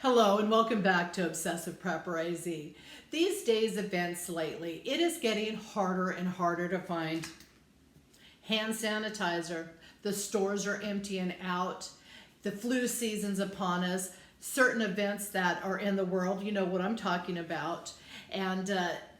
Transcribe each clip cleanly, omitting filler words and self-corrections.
Hello and welcome back to Obsessive Preparedness. These days, events lately, it is getting harder and harder to find hand sanitizer. The stores are emptying out. The flu season's upon us. Certain events that are in the world, you know what I'm talking about. And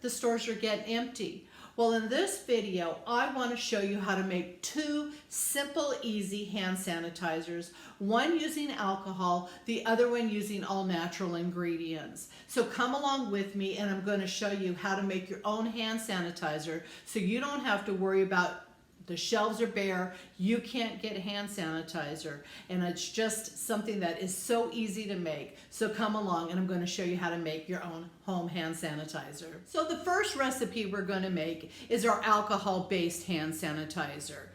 the stores are getting empty. Well, in this video, I want to show you how to make two simple, easy hand sanitizers. One using alcohol, the other one using all natural ingredients. So come along with me and I'm going to show you how to make your own hand sanitizer so you don't have to worry about the shelves are bare, you can't get hand sanitizer, and it's just something that is so easy to make. So come along and I'm going to show you how to make your own home hand sanitizer. So the first recipe we're going to make is our alcohol-based hand sanitizer.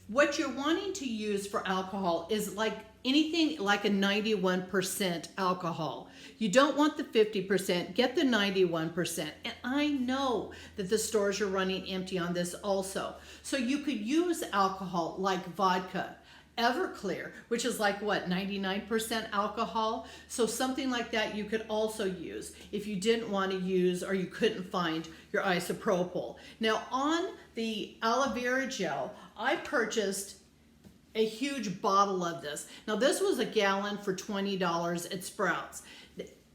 What you're wanting to use for alcohol is like anything like a 91% alcohol. You don't want the 50%, get the 91%. And I know that the stores are running empty on this also. So you could use alcohol like vodka, Everclear, which is like what, 99% alcohol? So something like that you could also use if you didn't want to use or you couldn't find your isopropyl. Now on the aloe vera gel, I purchased a huge bottle of this. Now this was a gallon for $20 at Sprouts.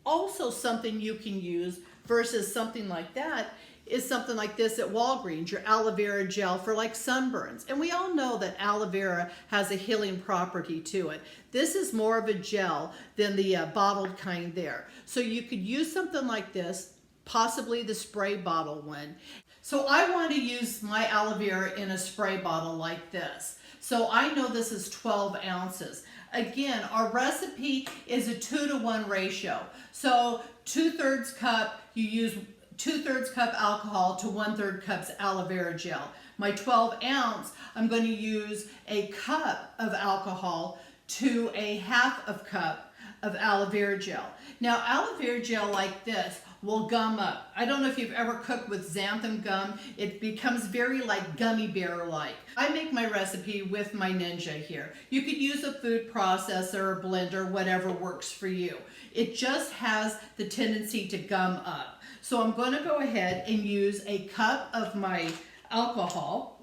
Also something you can use versus something like that is something like this at Walgreens, your aloe vera gel for like sunburns. And we all know that aloe vera has a healing property to it. This is more of a gel than the bottled kind there. So you could use something like this, possibly the spray bottle one. So I want to use my aloe vera in a spray bottle like this. So I know this is 12 ounces. Again, our recipe is a 2-to-1 ratio. So 2/3 cup, you use 2/3 cup alcohol to 1/3 cups aloe vera gel. My 12 ounce, I'm going to use a cup of alcohol to a half of cup of aloe vera gel. Now aloe vera gel like this will gum up. I don't know if you've ever cooked with xanthan gum. It becomes very like gummy bear-like. I make my recipe with my Ninja here. You could use a food processor or blender, whatever works for you. It just has the tendency to gum up. So I'm going to go ahead and use a cup of my alcohol.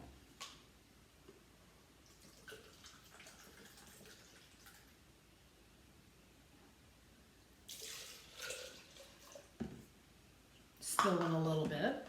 Spilling a little bit.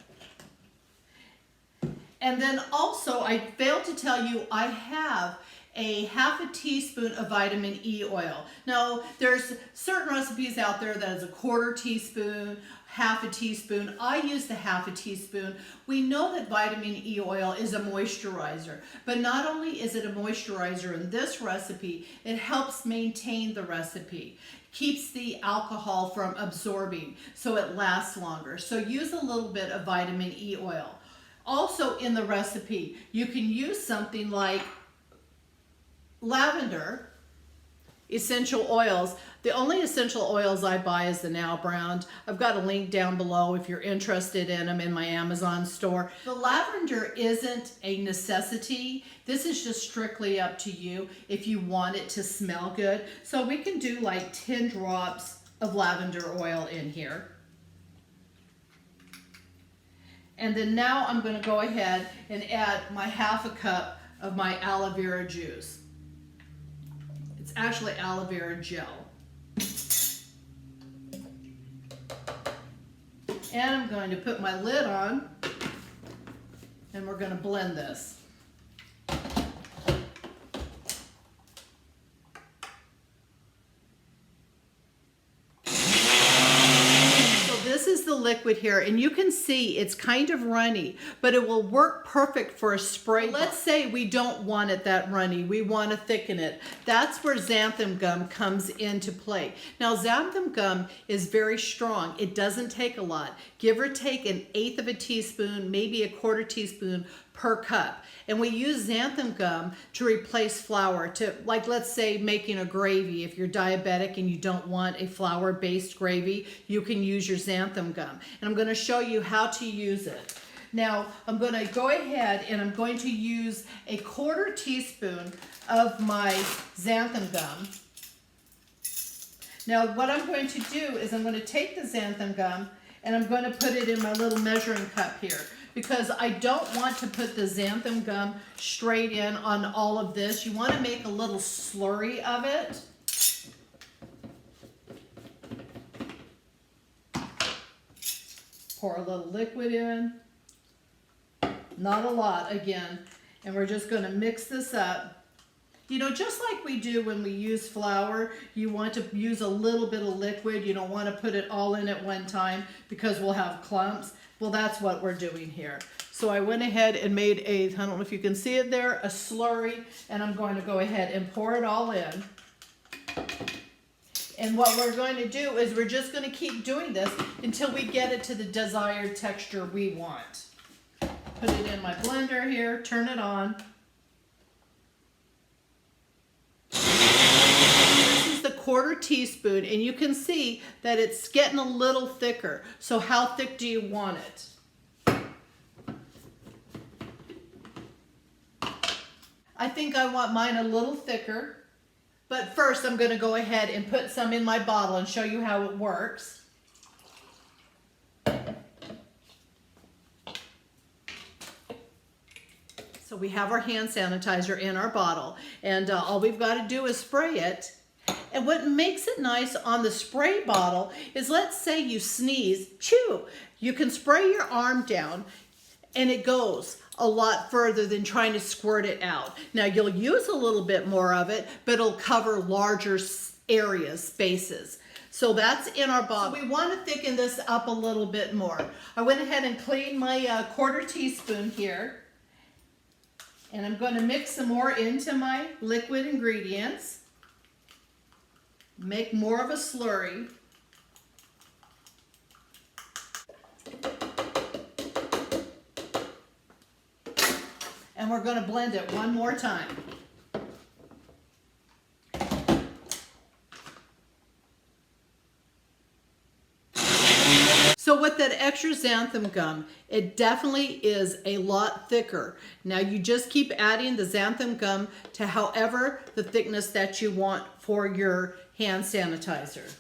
And then also, I failed to tell you, I have a half a teaspoon of vitamin E oil. Now, there's certain recipes out there that is a 1/4 teaspoon, half a teaspoon. I use the half a teaspoon. We know that vitamin E oil is a moisturizer, but not only is it a moisturizer in this recipe, it helps maintain the recipe. Keeps the alcohol from absorbing so it lasts longer. So use a little bit of vitamin E oil. Also in the recipe, you can use something like lavender essential oils. The only essential oils I buy is the Now brand. I've got a link down below if you're interested in them in my Amazon store. The lavender isn't a necessity. This is just strictly up to you if you want it to smell good. So we can do like 10 drops of lavender oil in here. And then now I'm going to go ahead and add my half a cup of my aloe vera juice. It's actually aloe vera gel. And I'm going to put my lid on and we're going to blend this. This is the liquid here, and you can see it's kind of runny, but it will work perfect for a spray. Let's say we don't want it that runny, we want to thicken it. That's where xanthan gum comes into play. Now xanthan gum is very strong. It doesn't take a lot. Give or take 1/8 of a teaspoon, maybe 1/4 teaspoon per cup. And we use xanthan gum to replace flour, to, like, let's say making a gravy. If you're diabetic and you don't want a flour-based gravy, you can use your xanthan gum. And I'm going to show you how to use it. Now, I'm going to go ahead and I'm going to use a 1/4 teaspoon of my xanthan gum. Now what I'm going to do is I'm going to take the xanthan gum and I'm going to put it in my little measuring cup here, because I don't want to put the xanthan gum straight in on all of this. You want to make a little slurry of it. Pour a little liquid in, not a lot again, and we're just going to mix this up. You know, just like we do when we use flour, you want to use a little bit of liquid. You don't want to put it all in at one time because we'll have clumps. Well, that's what we're doing here. So I went ahead and made I don't know if you can see it there, a slurry, and I'm going to go ahead and pour it all in. And what we're going to do is we're just going to keep doing this until we get it to the desired texture we want. Put it in my blender here, turn it on. This is the 1/4 teaspoon, and you can see that it's getting a little thicker. So how thick do you want it? I think I want mine a little thicker. But first I'm going to go ahead and put some in my bottle and show you how it works. So we have our hand sanitizer in our bottle, and all we've got to do is spray it. And what makes it nice on the spray bottle is, let's say you sneeze, chew. You can spray your arm down and it goes a lot further than trying to squirt it out. Now you'll use a little bit more of it, but it'll cover larger areas, spaces. So that's in our bottle. So we want to thicken this up a little bit more. I went ahead and cleaned my 1/4 teaspoon here. And I'm going to mix some more into my liquid ingredients. Make more of a slurry. And we're going to blend it one more time. So with that extra xanthan gum, it definitely is a lot thicker. Now you just keep adding the xanthan gum to however the thickness that you want for your hand sanitizer.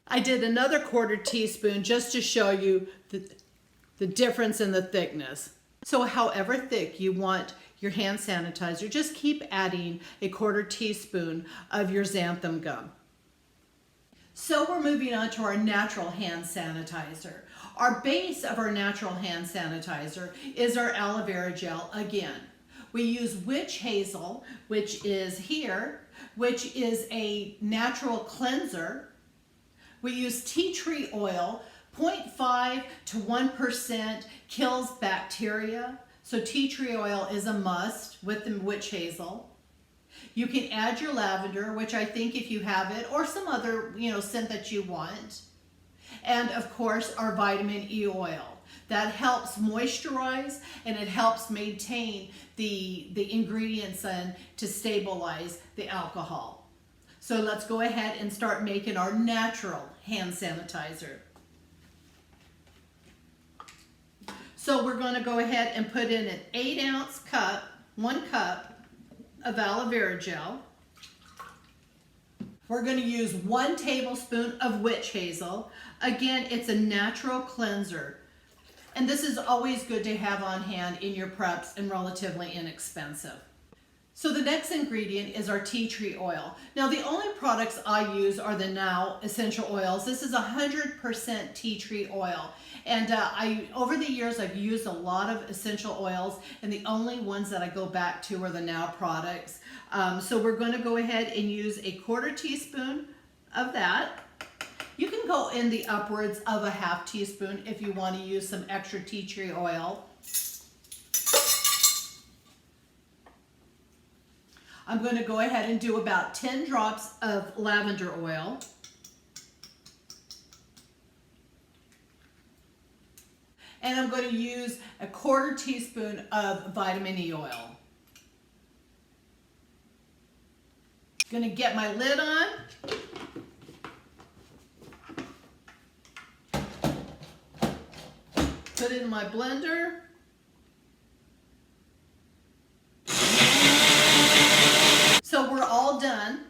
I did another 1/4 teaspoon just to show you the difference in the thickness. So however thick you want your hand sanitizer, just keep adding a 1/4 teaspoon of your xanthan gum. So we're moving on to our natural hand sanitizer. Our base of our natural hand sanitizer is our aloe vera gel again. We use witch hazel, which is here, which is a natural cleanser. We use tea tree oil. 0.5 to 1% kills bacteria. So tea tree oil is a must with the witch hazel. You can add your lavender, which I think if you have it, or some other, scent that you want. And of course, our vitamin E oil. That helps moisturize and it helps maintain the ingredients in to stabilize the alcohol. So let's go ahead and start making our natural hand sanitizer. So we're going to go ahead and put in an 8-ounce cup, 1 cup of aloe vera gel. We're going to use 1 tablespoon of witch hazel. Again, it's a natural cleanser. And this is always good to have on hand in your preps and relatively inexpensive. So the next ingredient is our tea tree oil. Now the only products I use are the Now essential oils. This is 100% tea tree oil. And over the years I've used a lot of essential oils, and the only ones that I go back to are the Now products. So we're going to go ahead and use a 1/4 teaspoon of that. You can go in the upwards of a 1/2 teaspoon if you want to use some extra tea tree oil. I'm going to go ahead and do about 10 drops of lavender oil. And I'm going to use a 1/4 teaspoon of vitamin E oil. Going to get my lid on. Put it in my blender. So we're all done.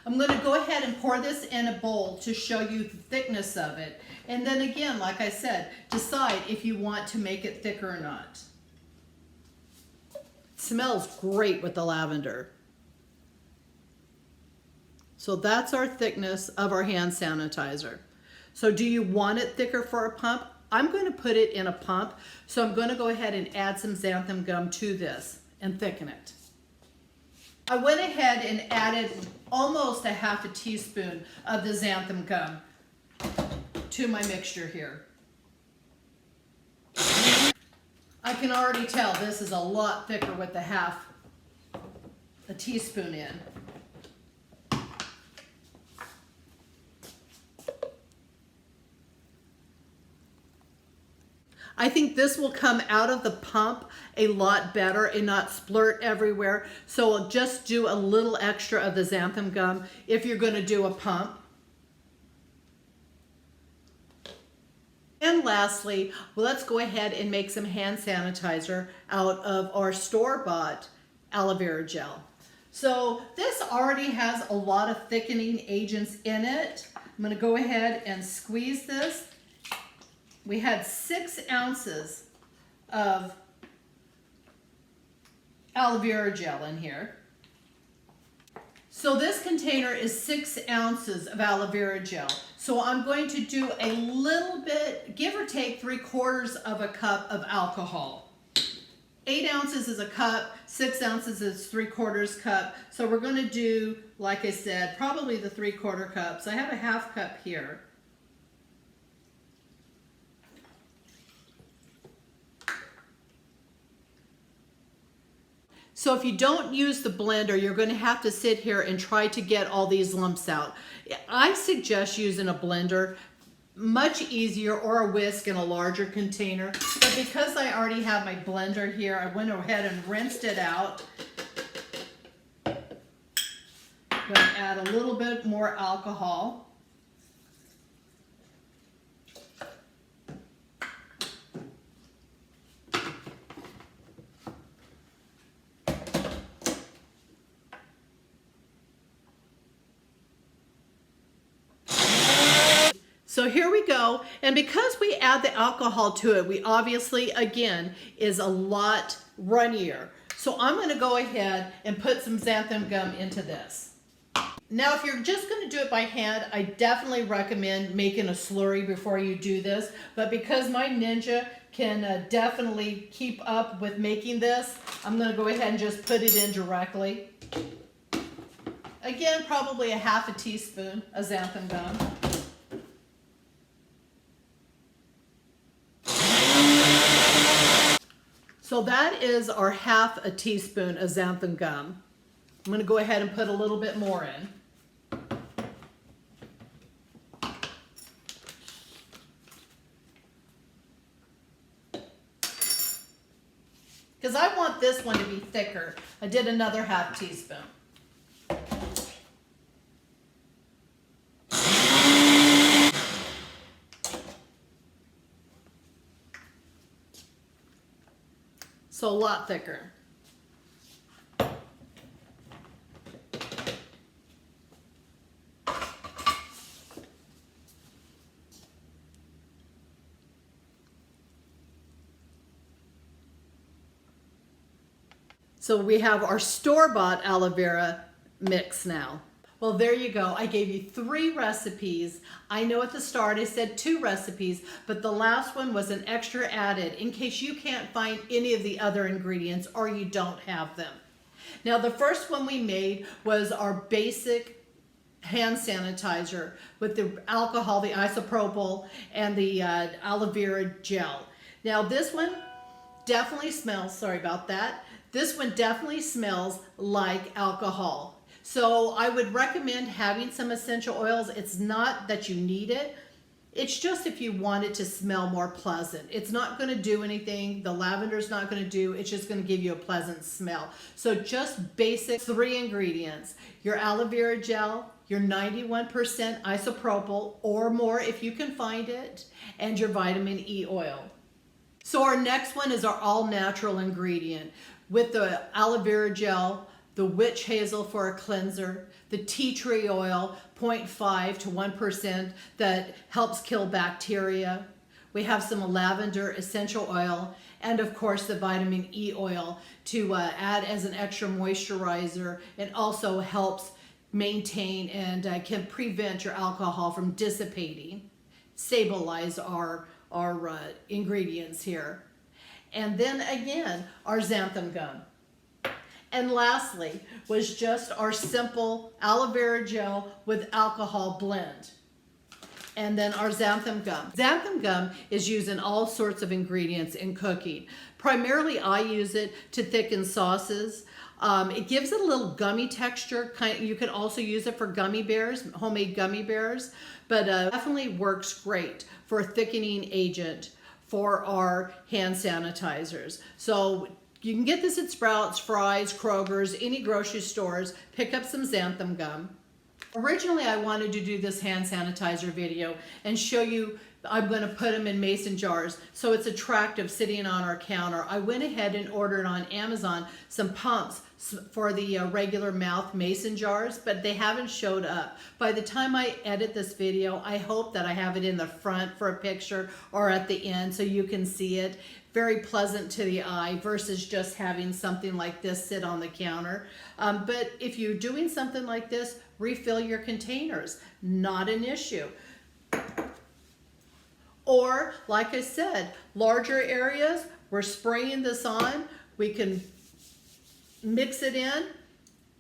I'm going to go ahead ahead and pour this in a bowl to show you the thickness of it. And then again, like I said, decide if you want to make it thicker or not. It smells great with the lavender. So that's our thickness of our hand sanitizer. So do you want it thicker for a pump? I'm going to put it in a pump. So I'm going to go ahead and add some xanthan gum to this and thicken it. I went ahead and added almost a half a teaspoon of the xanthan gum to my mixture here. I can already tell this is a lot thicker with the half a teaspoon in. I think this will come out of the pump a lot better and not splurt everywhere. So I'll just do a little extra of the xanthan gum if you're going to do a pump. And lastly, let's go ahead and make some hand sanitizer out of our store-bought aloe vera gel. So this already has a lot of thickening agents in it. I'm going to go ahead and squeeze this. We had 6 ounces of aloe vera gel in here. So this container is 6 ounces of aloe vera gel. So I'm going to do a little bit, give or take 3/4 of a cup of alcohol. 8 ounces is a cup, 6 ounces is 3/4 cup. So we're going to do, like I said, probably the 3/4 cups. I have a half cup here. So if you don't use the blender, you're going to have to sit here and try to get all these lumps out. I suggest using a blender, much easier, or a whisk in a larger container. But because I already have my blender here, I went ahead and rinsed it out. I'm going to add a little bit more alcohol. So here we go, and because we add the alcohol to it, we obviously, again, is a lot runnier. So I'm going to go ahead and put some xanthan gum into this. Now, if you're just going to do it by hand, I definitely recommend making a slurry before you do this. But because my Ninja can definitely keep up with making this, I'm going to go ahead and just put it in directly. Again, probably a half a teaspoon of xanthan gum. So that is our half a teaspoon of xanthan gum. I'm going to go ahead and put a little bit more in. Because I want this one to be thicker, I did another half teaspoon. So a lot thicker. So we have our store-bought aloe vera mix now. Well, there you go. I gave you 3 recipes. I know at the start I said 2 recipes, but the last one was an extra added in case you can't find any of the other ingredients or you don't have them. Now, the first one we made was our basic hand sanitizer with the alcohol, the isopropyl, and the aloe vera gel. Now, this one definitely smells, sorry about that. This one definitely smells like alcohol. So I would recommend having some essential oils. It's not that you need it. It's just if you want it to smell more pleasant. It's not going to do anything. The lavender's not going to do. It's just going to give you a pleasant smell. So just basic 3 ingredients. Your aloe vera gel, your 91% isopropyl or more if you can find it, and your vitamin E oil. So our next one is our all-natural ingredient with the aloe vera gel, the witch hazel for a cleanser, the tea tree oil, 0.5 to 1% that helps kill bacteria. We have some lavender essential oil, and of course the vitamin E oil to add as an extra moisturizer, and also helps maintain and can prevent your alcohol from dissipating. Stabilize our ingredients here. And then again, our xanthan gum. And lastly was just our simple aloe vera gel with alcohol blend. And then our xanthan gum. Xanthan gum is used in all sorts of ingredients in cooking. Primarily I use it to thicken sauces. It gives it a little gummy texture. You can also use it for gummy bears, homemade gummy bears, but definitely works great for a thickening agent for our hand sanitizers. So you can get this at Sprouts, Fry's, Kroger's, any grocery stores. Pick up some xanthan gum. Originally, I wanted to do this hand sanitizer video and show you, I'm going to put them in mason jars so it's attractive sitting on our counter. I went ahead and ordered on Amazon some pumps for the regular mouth mason jars, but they haven't showed up. By the time I edit this video, I hope that I have it in the front for a picture or at the end so you can see it. Very pleasant to the eye versus just having something like this sit on the counter. But if you're doing something like this, refill your containers, not an issue. Or, like I said, larger areas, we're spraying this on, we can mix it in,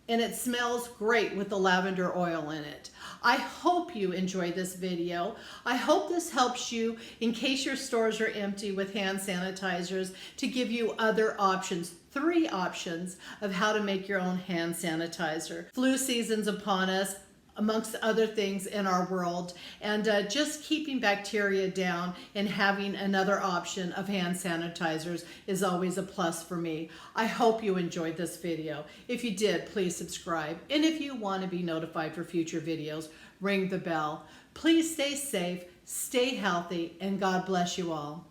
and it smells great with the lavender oil in it. I hope you enjoyed this video. I hope this helps you in case your stores are empty with hand sanitizers to give you other options, 3 options of how to make your own hand sanitizer. Flu season's upon us, amongst other things in our world, and just keeping bacteria down and having another option of hand sanitizers is always a plus for me. I hope you enjoyed this video. If you did, please subscribe, and if you want to be notified for future videos, ring the bell. Please stay safe, stay healthy, and God bless you all.